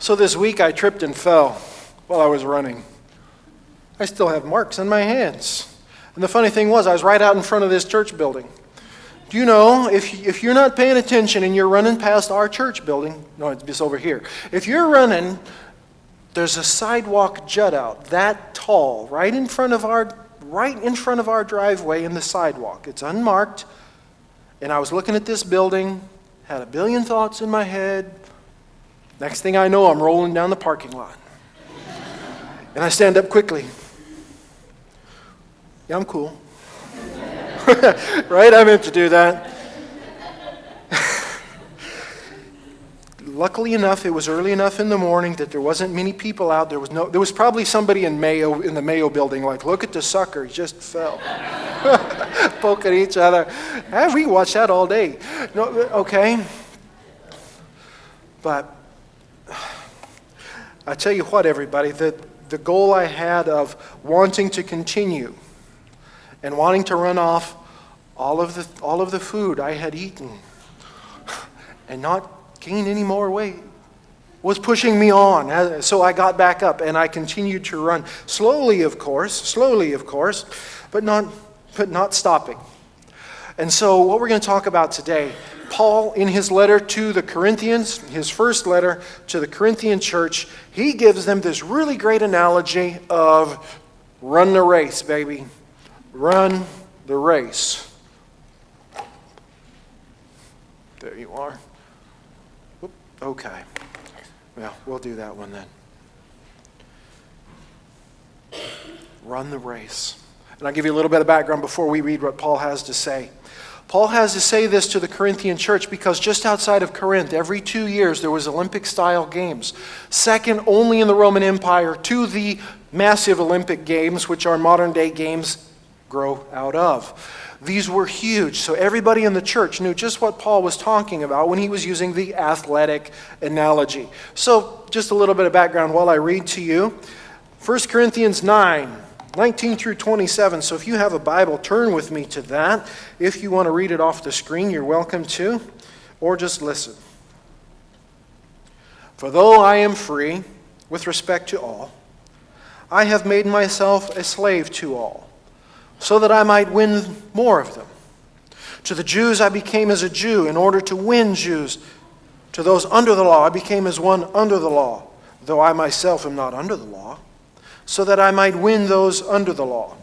So this week I tripped and fell while I was running. I still have marks on my hands. And the funny thing was, I was right out in front of this church building. Do you know, if you're not paying attention and you're running past our church building, no, it's just over here. If you're running, there's a sidewalk jut out that tall right in front of our driveway in the sidewalk. It's unmarked. And I was looking at this building, had a billion thoughts in my head. Next thing I know, I'm rolling down the parking lot. And I stand up quickly. Yeah, I'm cool. Right? I meant to do that. Luckily enough, it was early enough in the morning that there wasn't many people out. There was probably somebody in the Mayo building like, look at the sucker, he just fell. Poking each other. We watch that all day. No, okay. But I tell you what, everybody, the goal I had of wanting to continue and wanting to run off all of the food I had eaten and not gain any more weight was pushing me on. So I got back up and I continued to run slowly, of course, but not stopping. And so what we're going to talk about today, Paul, in his letter to the Corinthians, his first letter to the Corinthian church, he gives them this really great analogy of run the race, baby. Run the race. There you are. Okay. Well, we'll do that one then. Run the race. And I'll give you a little bit of background before we read what Paul has to say. Paul has to say this to the Corinthian church because just outside of Corinth, every 2 years there was Olympic-style games. Second only in the Roman Empire to the massive Olympic Games, which our modern-day games grow out of. These were huge, so everybody in the church knew just what Paul was talking about when he was using the athletic analogy. So just a little bit of background while I read to you. 1 Corinthians 9:19 through 27. So if you have a Bible, turn with me to that. If you want to read it off the screen, you're welcome to, or just listen. For though I am free with respect to all, I have made myself a slave to all, so that I might win more of them. To the Jews I became as a Jew in order to win Jews. To those under the law I became as one under the law, though I myself am not under the law, so that I might win those under the law.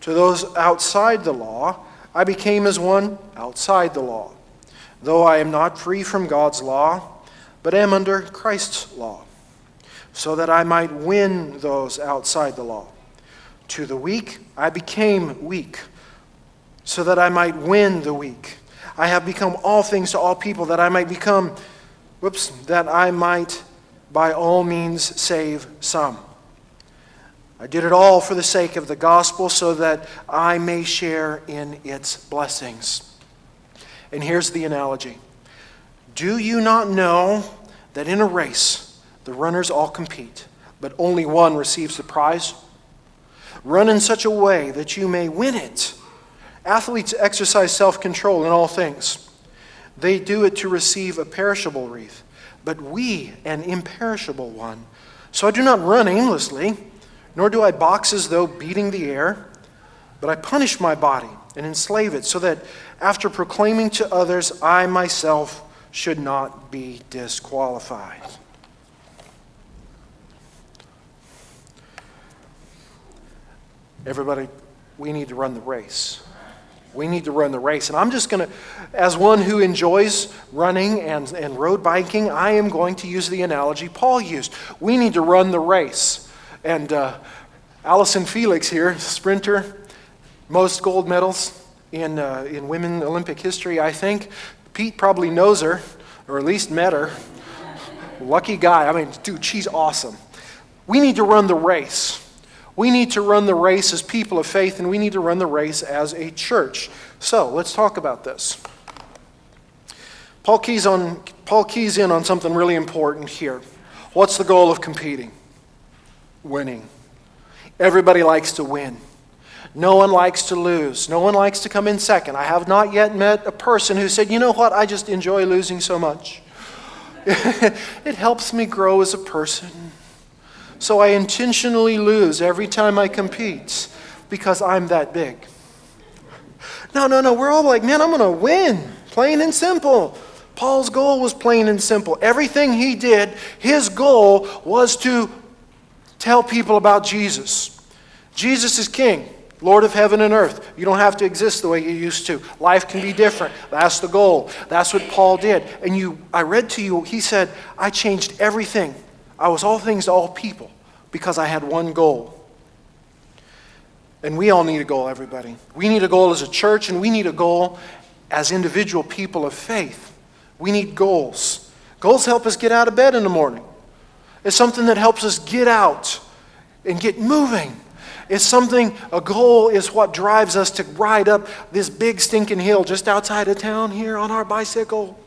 To those outside the law, I became as one outside the law, though I am not free from God's law, but am under Christ's law, so that I might win those outside the law. To the weak, I became weak, so that I might win the weak. I have become all things to all people, that I might by all means save some. I did it all for the sake of the gospel so that I may share in its blessings. And here's the analogy. Do you not know that in a race the runners all compete, but only one receives the prize? Run in such a way that you may win it. Athletes exercise self-control in all things. They do it to receive a perishable wreath, but we an imperishable one. So I do not run aimlessly, nor do I box as though beating the air, but I punish my body and enslave it, so that after proclaiming to others, I myself should not be disqualified. Everybody, we need to run the race. We need to run the race. And I'm just going to, as one who enjoys running and road biking, I am going to use the analogy Paul used. We need to run the race. And Allison Felix here, sprinter, most gold medals in women Olympic history, I think. Pete probably knows her, or at least met her. Lucky guy. I mean, dude, she's awesome. We need to run the race. We need to run the race as people of faith, and we need to run the race as a church. So let's talk about this. Paul keys in on something really important here. What's the goal of competing? Winning. Everybody likes to win. No one likes to lose. No one likes to come in second. I have not yet met a person who said, you know what, I just enjoy losing so much. It helps me grow as a person. So I intentionally lose every time I compete because I'm that big. No. We're all like, man, I'm going to win. Plain and simple. Paul's goal was plain and simple. Everything he did, his goal was to tell people about Jesus. Jesus is King, Lord of heaven and earth. You don't have to exist the way you used to. Life can be different. That's the goal. That's what Paul did. And I read to you, he said, I changed everything. I was all things to all people because I had one goal. And we all need a goal, everybody. We need a goal as a church, and we need a goal as individual people of faith. We need goals. Goals help us get out of bed in the morning. It's something that helps us get out and get moving. It's something, a goal is what drives us to ride up this big stinking hill just outside of town here on our bicycle,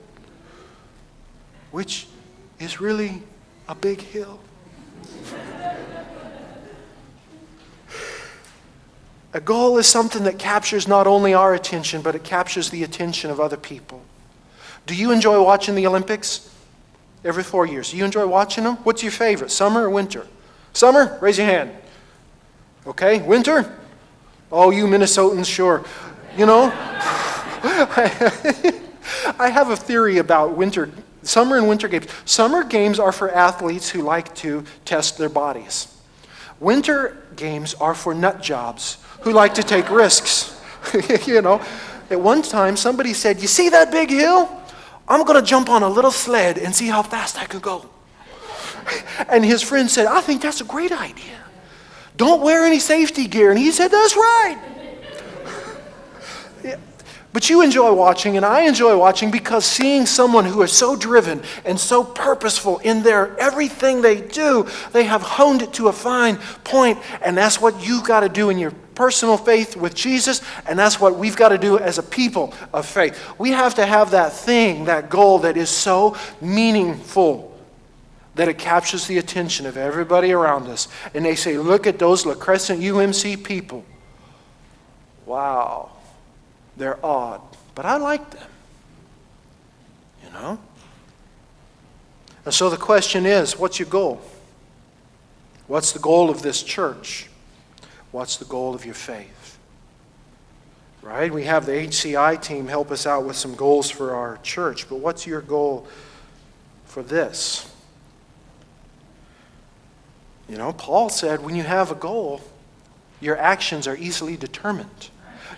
which is really a big hill. A goal is something that captures not only our attention, but it captures the attention of other people. Do you enjoy watching the Olympics? Every 4 years. Do you enjoy watching them? What's your favorite, summer or winter? Summer? Raise your hand. Okay, winter? Oh, you Minnesotans, sure. You know, I have a theory about summer and winter games. Summer games are for athletes who like to test their bodies. Winter games are for nut jobs who like to take risks. You know, at one time somebody said, you see that big hill? I'm going to jump on a little sled and see how fast I can go. And his friend said, I think that's a great idea. Don't wear any safety gear. And he said, that's right. Yeah. But you enjoy watching, and I enjoy watching because seeing someone who is so driven and so purposeful in their everything they do, they have honed it to a fine point, and that's what you got to do in your personal faith with Jesus, and that's what we've got to do as a people of faith. We have to have that thing, that goal that is so meaningful that it captures the attention of everybody around us. And they say, look at those La Crescent UMC people. Wow. They're odd, but I like them. You know? And so the question is, what's your goal? What's the goal of this church? What's the goal of your faith? Right? We have the HCI team help us out with some goals for our church, but what's your goal for this? You know, Paul said when you have a goal, your actions are easily determined.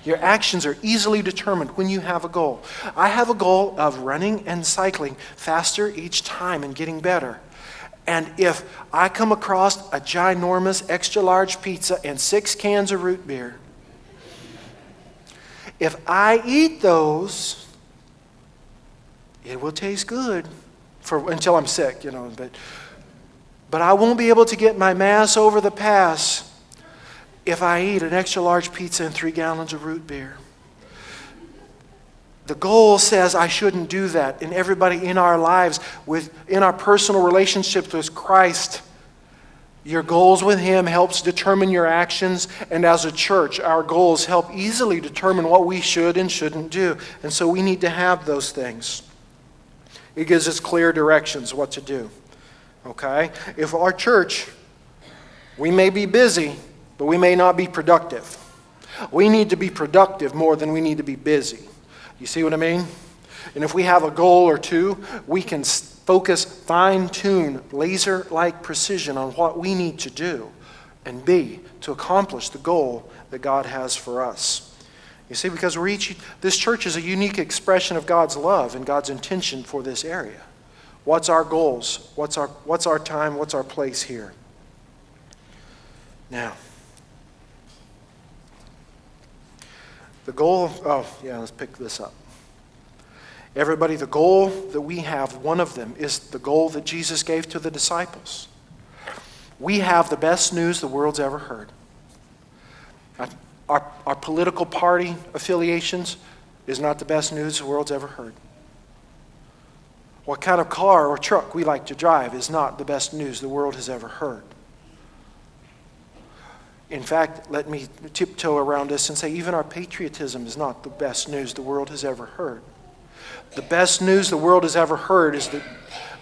Your actions are easily determined when you have a goal. I have a goal of running and cycling faster each time and getting better. And if I come across a ginormous extra large pizza and 6 cans of root beer, if I eat those, it will taste good until I'm sick, you know. But I won't be able to get my mass over the pass if I eat an extra large pizza and 3 gallons of root beer. The goal says I shouldn't do that. And everybody in our lives, in our personal relationships with Christ, your goals with Him helps determine your actions. And as a church, our goals help easily determine what we should and shouldn't do. And so we need to have those things. It gives us clear directions what to do. Okay? If our church, we may be busy, but we may not be productive. We need to be productive more than we need to be busy. You see what I mean? And if we have a goal or two, we can focus, fine-tune, laser-like precision on what we need to do and be to accomplish the goal that God has for us. You see, because this church is a unique expression of God's love and God's intention for this area. What's our goals? What's our time? What's our place here? Now, the goal, let's pick this up. Everybody, the goal that we have, one of them, is the goal that Jesus gave to the disciples. We have the best news the world's ever heard. Our political party affiliations is not the best news the world's ever heard. What kind of car or truck we like to drive is not the best news the world has ever heard. In fact, let me tiptoe around this and say even our patriotism is not the best news the world has ever heard. The best news the world has ever heard is that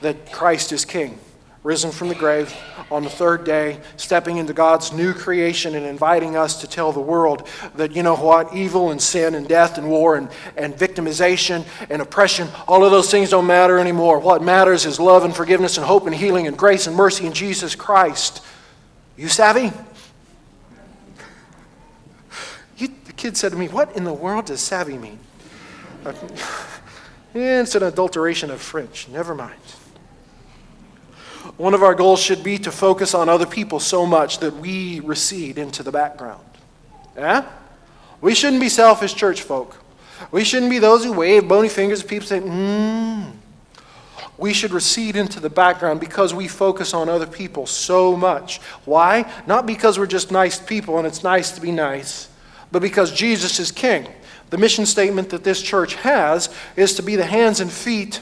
that Christ is King, risen from the grave on the third day, stepping into God's new creation and inviting us to tell the world that, you know what, evil and sin and death and war and victimization and oppression, all of those things don't matter anymore. What matters is love and forgiveness and hope and healing and grace and mercy in Jesus Christ. You savvy? The kid said to me, what in the world does savvy mean? It's an adulteration of French. Never mind. One of our goals should be to focus on other people so much that we recede into the background. Yeah? We shouldn't be selfish church folk. We shouldn't be those who wave bony fingers at people saying, We should recede into the background because we focus on other people so much. Why? Not because we're just nice people and it's nice to be nice, but because Jesus is King. The mission statement that this church has is to be the hands and feet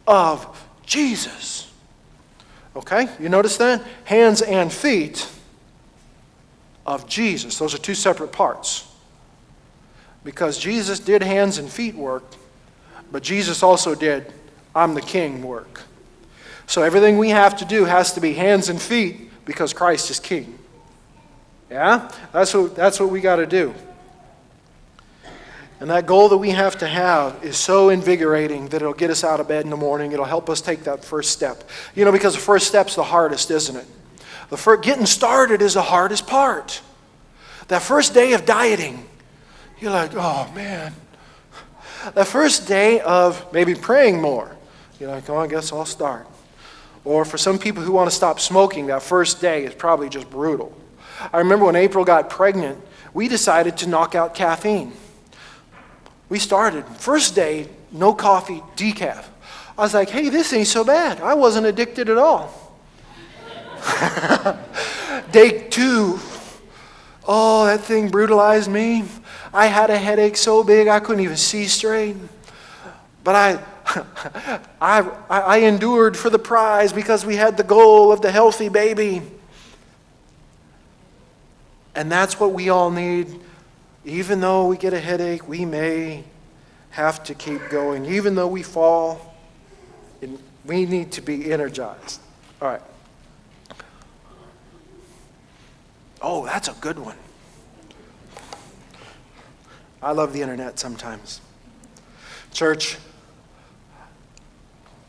of Jesus. Okay, you notice that? Hands and feet of Jesus. Those are two separate parts. Because Jesus did hands and feet work, but Jesus also did I'm the King work. So everything we have to do has to be hands and feet because Christ is King. Yeah? That's what we got to do. And that goal that we have to have is so invigorating that it'll get us out of bed in the morning. It'll help us take that first step. You know, because the first step's the hardest, isn't it? Getting started is the hardest part. That first day of dieting, you're like, oh man. That first day of maybe praying more, you're like, oh, I guess I'll start. Or for some people who want to stop smoking, that first day is probably just brutal. I remember when April got pregnant, we decided to knock out caffeine. We started. First day, no coffee, decaf. I was like, hey, this ain't so bad. I wasn't addicted at all. Day 2, oh, that thing brutalized me. I had a headache so big I couldn't even see straight. But I endured for the prize because we had the goal of the healthy baby. And that's what we all need. Even though we get a headache, we may have to keep going. Even though we fall, we need to be energized. All right. Oh, that's a good one. I love the internet sometimes. Church,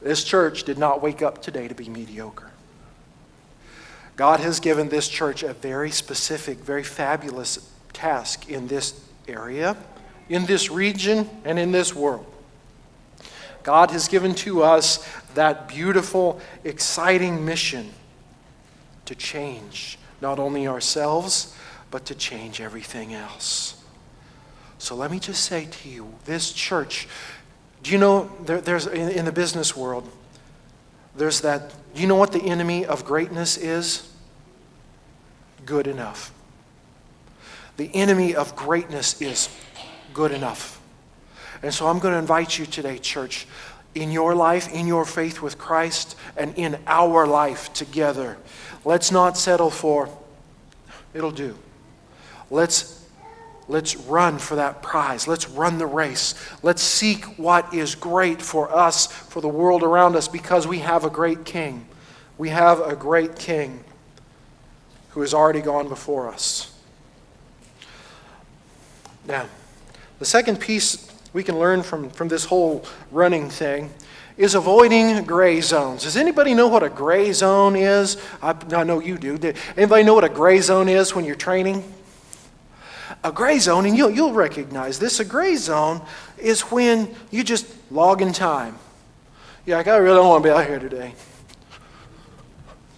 this church did not wake up today to be mediocre. God has given this church a very specific, very fabulous task in this area, in this region, and in this world. God has given to us that beautiful, exciting mission to change not only ourselves, but to change everything else. So let me just say to you, this church, do you know, there's in the business world, there's that, do you know what the enemy of greatness is? Good enough. The enemy of greatness is good enough. And so I'm going to invite you today, church, in your life, in your faith with Christ, and in our life together. Let's not settle for, it'll do. Let's run for that prize. Let's run the race. Let's seek what is great for us, for the world around us, because we have a great King. We have a great King who has already gone before us. Now, the second piece we can learn from this whole running thing is avoiding gray zones. Does anybody know what a gray zone is? I know you do. Anybody know what a gray zone is when you're training? A gray zone, and you'll recognize this, a gray zone is when you just log in time. You're like, I really don't want to be out here today.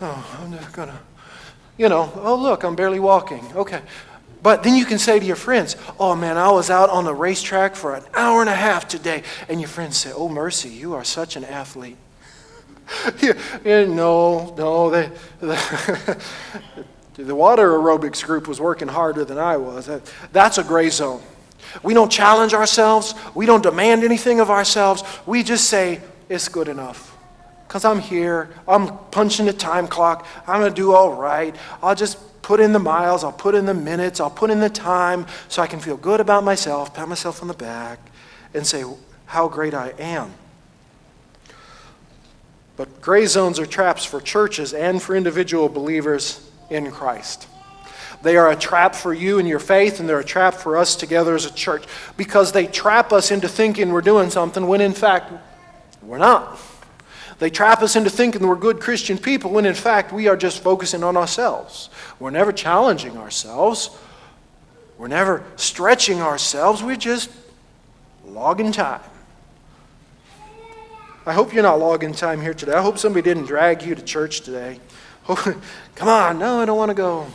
Oh, I'm just going to, oh look, I'm barely walking. Okay. But then you can say to your friends, oh man, I was out on the racetrack for an hour and a half today. And your friends say, oh mercy, you are such an athlete. No, the water aerobics group was working harder than I was. That's a gray zone. We don't challenge ourselves. We don't demand anything of ourselves. We just say, it's good enough. Because I'm here. I'm punching the time clock. I'm going to do all right. I'll just put in the miles. I'll put in the minutes. I'll put in the time so I can feel good about myself, pat myself on the back, and say how great I am. But gray zones are traps for churches and for individual believers in Christ. They are a trap for you and your faith, and they're a trap for us together as a church, because they trap us into thinking we're doing something when in fact we're not. They trap us into thinking we're good Christian people when in fact we are just focusing on ourselves. We're never challenging ourselves. We're never stretching ourselves. We're just logging time. I hope you're not logging time here today. I hope somebody didn't drag you to church today. Come on, no, I don't want to go.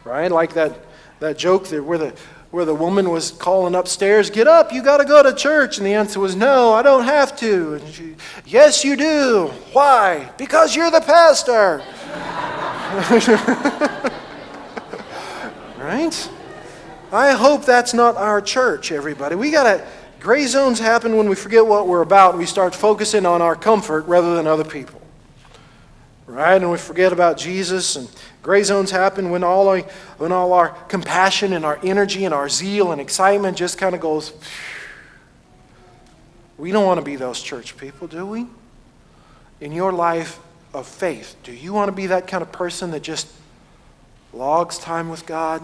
Right? Like that joke there where the woman was calling upstairs, get up, you got to go to church. And the answer was, no, I don't have to. And she, yes, you do. Why? Because you're the pastor. Right? I hope that's not our church, everybody. Gray zones happen when we forget what we're about and we start focusing on our comfort rather than other people. Right? And we forget about Jesus. And gray zones happen when all our compassion and our energy and our zeal and excitement just kind of goes. We don't want to be those church people, do we? In your life of faith, do you want to be that kind of person that just logs time with God?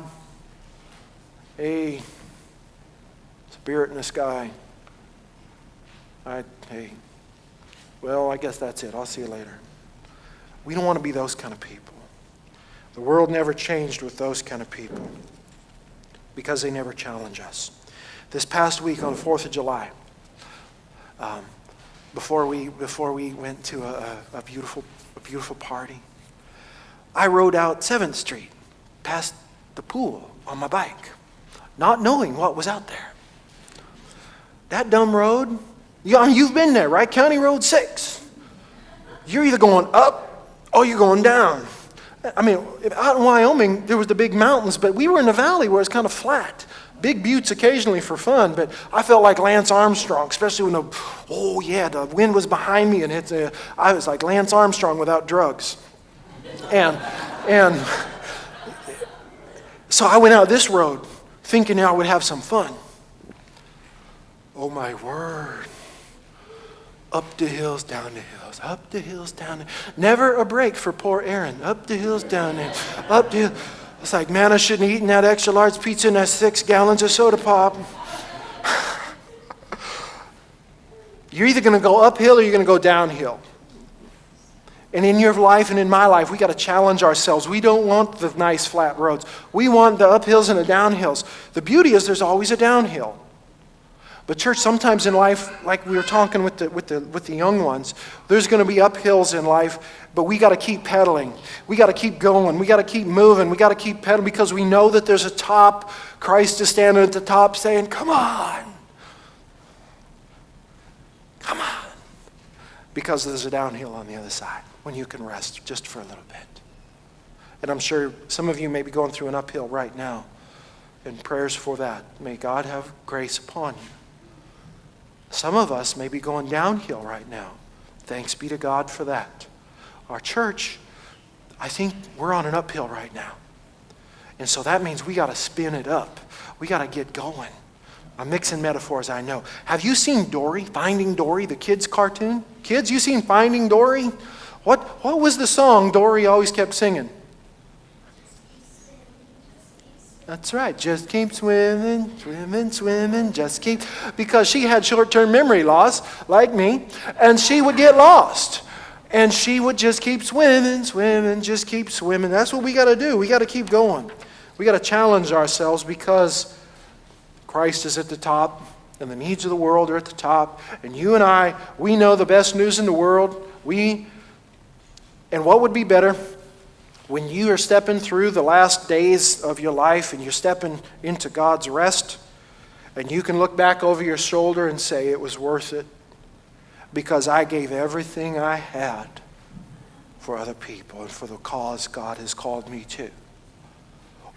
Hey, spirit in the sky. Well, I guess that's it. I'll see you later. We don't want to be those kind of people. The world never changed with those kind of people because they never challenge us. This past week on the 4th of July, before we went to a beautiful party, I rode out 7th Street past the pool on my bike, not knowing what was out there. That dumb road, you've been there, right? County Road 6. You're either going up or you're going down. I mean, out in Wyoming, there was the big mountains, but we were in a valley where it's kind of flat. Big buttes occasionally for fun, but I felt like Lance Armstrong, especially when the wind was behind me, and I was like Lance Armstrong without drugs. And so I went out this road thinking I would have some fun. Oh my word. Up the hills, down the hills, up the hills, down the hills. Never a break for poor Aaron. Up the hills, down the hills, up the hills. It's like, man, I shouldn't have eaten that extra large pizza and that 6 gallons of soda pop. You're either going to go uphill or you're going to go downhill. And in your life and in my life, we got to challenge ourselves. We don't want the nice flat roads. We want the uphills and the downhills. The beauty is there's always a downhill. But church, sometimes in life, like we were talking with the young ones, there's going to be uphills in life, but we got to keep pedaling. We got to keep going. We got to keep moving. We got to keep pedaling because we know that there's a top. Christ is standing at the top saying, come on. Come on. Because there's a downhill on the other side when you can rest just for a little bit. And I'm sure some of you may be going through an uphill right now, and prayers for that. May God have grace upon you. Some of us may be going downhill right now. Thanks be to God for that. Our church, I think we're on an uphill right now. And so that means we got to spin it up. We got to get going. I'm mixing metaphors, I know. Have you seen Dory, Finding Dory, the kids' cartoon? Kids, you seen Finding Dory? What was the song Dory always kept singing? That's right. Just keep swimming, swimming, swimming, just keep. Because she had short-term memory loss, like me, and she would get lost. And she would just keep swimming, swimming, just keep swimming. That's what we got to do. We got to keep going. We got to challenge ourselves because Christ is at the top, and the needs of the world are at the top. And you and I, we know the best news in the world. And what would be better? When you are stepping through the last days of your life and you're stepping into God's rest, and you can look back over your shoulder and say, it was worth it because I gave everything I had for other people and for the cause God has called me to.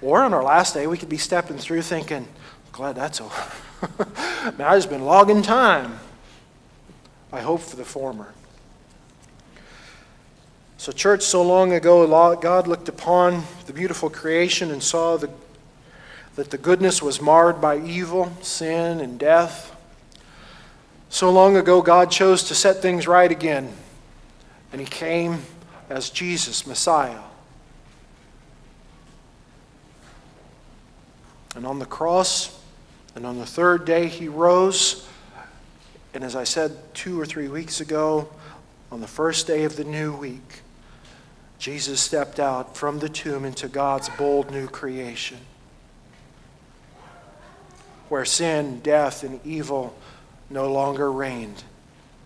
Or on our last day, we could be stepping through thinking, glad that's over. Man, I've just been logging time. I hope for the former. So church, so long ago, God looked upon the beautiful creation and saw that the goodness was marred by evil, sin, and death. So long ago, God chose to set things right again And he came as Jesus, Messiah. And on the cross, and on the third day he rose. And as I said 2 or 3 weeks ago, on the first day of the new week, Jesus stepped out from the tomb into God's bold new creation, where sin, death, and evil no longer reigned,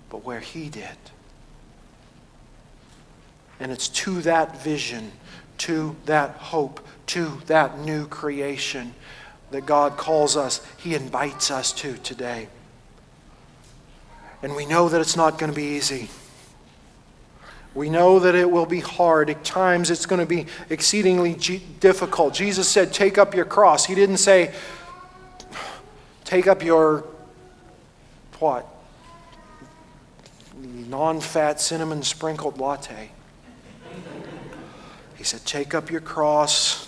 but where he did. And it's to that vision, to that hope, to that new creation that God calls us, he invites us to today. And we know that it's not going to be easy. We know that it will be hard. At times it's going to be exceedingly difficult. Jesus said, take up your cross. He didn't say, take up your, what? Non-fat cinnamon sprinkled latte. He said, take up your cross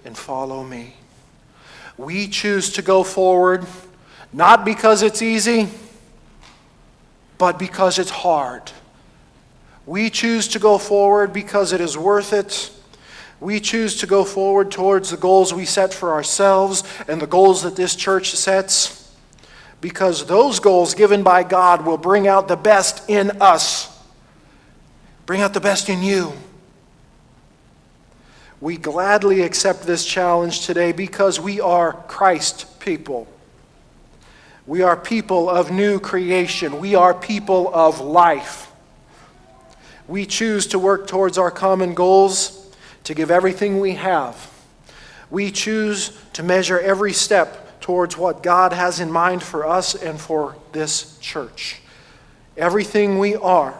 and follow me. We choose to go forward, not because it's easy, but because it's hard. We choose to go forward because it is worth it. We choose to go forward towards the goals we set for ourselves and the goals that this church sets, because those goals given by God will bring out the best in us, bring out the best in you. We gladly accept this challenge today because we are Christ people. We are people of new creation. We are people of life. We choose to work towards our common goals, to give everything we have. We choose to measure every step towards what God has in mind for us and for this church. Everything we are,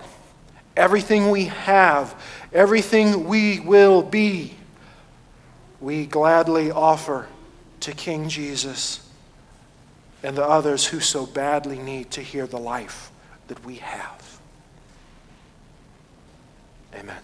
everything we have, everything we will be, we gladly offer to King Jesus and the others who so badly need to hear the life that we have. Amen.